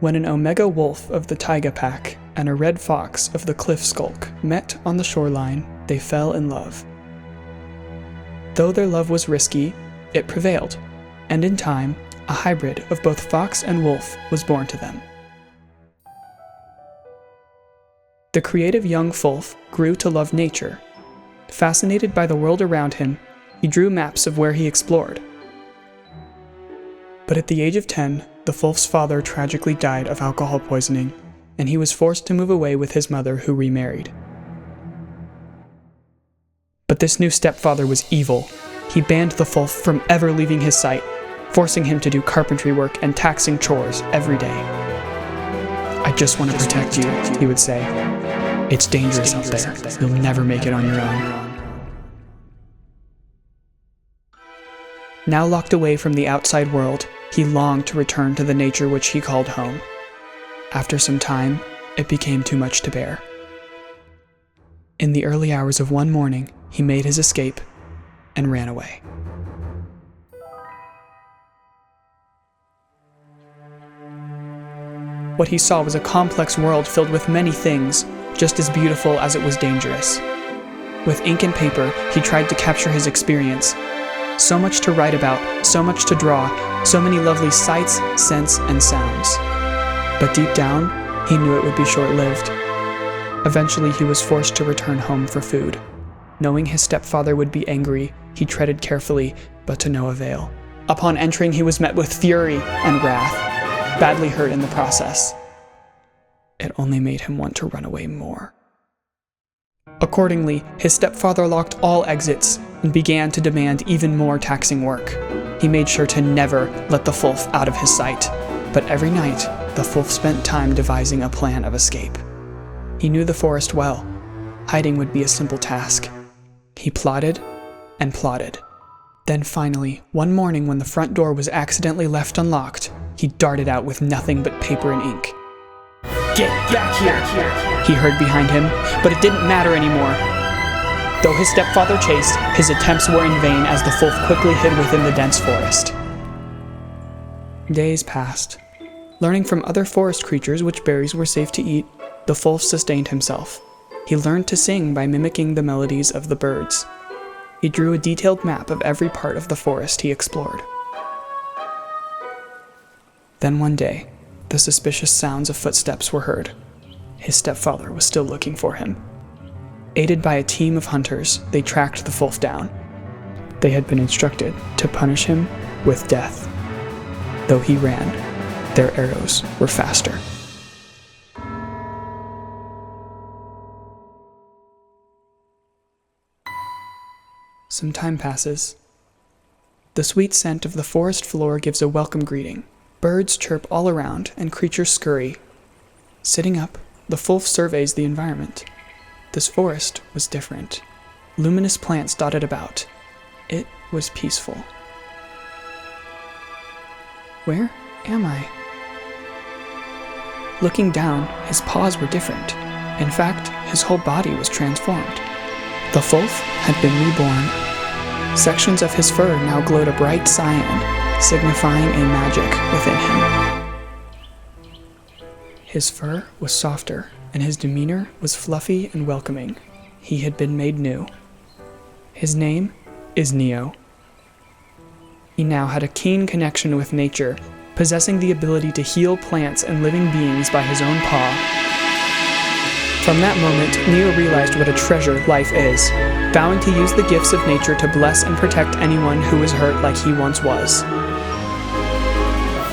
When an omega wolf of the taiga pack and a red fox of the cliff skulk met on the shoreline, they fell in love. Though their love was risky, it prevailed, and in time, a hybrid of both fox and wolf was born to them. The creative young Fulf grew to love nature. Fascinated by the world around him, he drew maps of where he explored. But at the age of 10, the Fulf's father tragically died of alcohol poisoning, and he was forced to move away with his mother, who remarried. But this new stepfather was evil. He banned the Fulf from ever leaving his sight, forcing him to do carpentry work and taxing chores every day. "I just want to protect you," he would say. "It's dangerous out there. You'll never make it on your own." Now locked away from the outside world, he longed to return to the nature which he called home. After some time, it became too much to bear. In the early hours of one morning, he made his escape and ran away. What he saw was a complex world filled with many things, just as beautiful as it was dangerous. With ink and paper, he tried to capture his experience. So much to write about, so much to draw, so many lovely sights, scents, and sounds. But deep down, he knew it would be short-lived. Eventually, he was forced to return home for food. Knowing his stepfather would be angry, he treaded carefully, but to no avail. Upon entering, he was met with fury and wrath, badly hurt in the process. It only made him want to run away more. Accordingly, his stepfather locked all exits and began to demand even more taxing work. He made sure to never let the Fulf out of his sight, but every night, the Fulf spent time devising a plan of escape. He knew the forest well. Hiding would be a simple task. He plotted and plotted. Then finally, one morning when the front door was accidentally left unlocked, he darted out with nothing but paper and ink. "Get back here!" he heard behind him, but it didn't matter anymore. Though his stepfather chased, his attempts were in vain as the Fulf quickly hid within the dense forest. Days passed. Learning from other forest creatures which berries were safe to eat, the Fulf sustained himself. He learned to sing by mimicking the melodies of the birds. He drew a detailed map of every part of the forest he explored. Then one day, the suspicious sounds of footsteps were heard. His stepfather was still looking for him. Aided by a team of hunters, they tracked the Fulf down. They had been instructed to punish him with death. Though he ran, their arrows were faster. Some time passes. The sweet scent of the forest floor gives a welcome greeting. Birds chirp all around, and creatures scurry. Sitting up, the Fulf surveys the environment. This forest was different. Luminous plants dotted about. It was peaceful. Where am I? Looking down, his paws were different. In fact, his whole body was transformed. The Fulf had been reborn. Sections of his fur now glowed a bright cyan, signifying a magic within him. His fur was softer, and his demeanor was fluffy and welcoming. He had been made new. His name is Neo. He now had a keen connection with nature, possessing the ability to heal plants and living beings by his own paw. From that moment, Neo realized what a treasure life is, vowing to use the gifts of nature to bless and protect anyone who was hurt like he once was.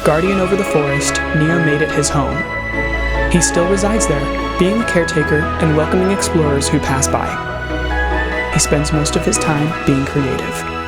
Guardian over the forest, Neo made it his home. He still resides there, being a caretaker and welcoming explorers who pass by. He spends most of his time being creative.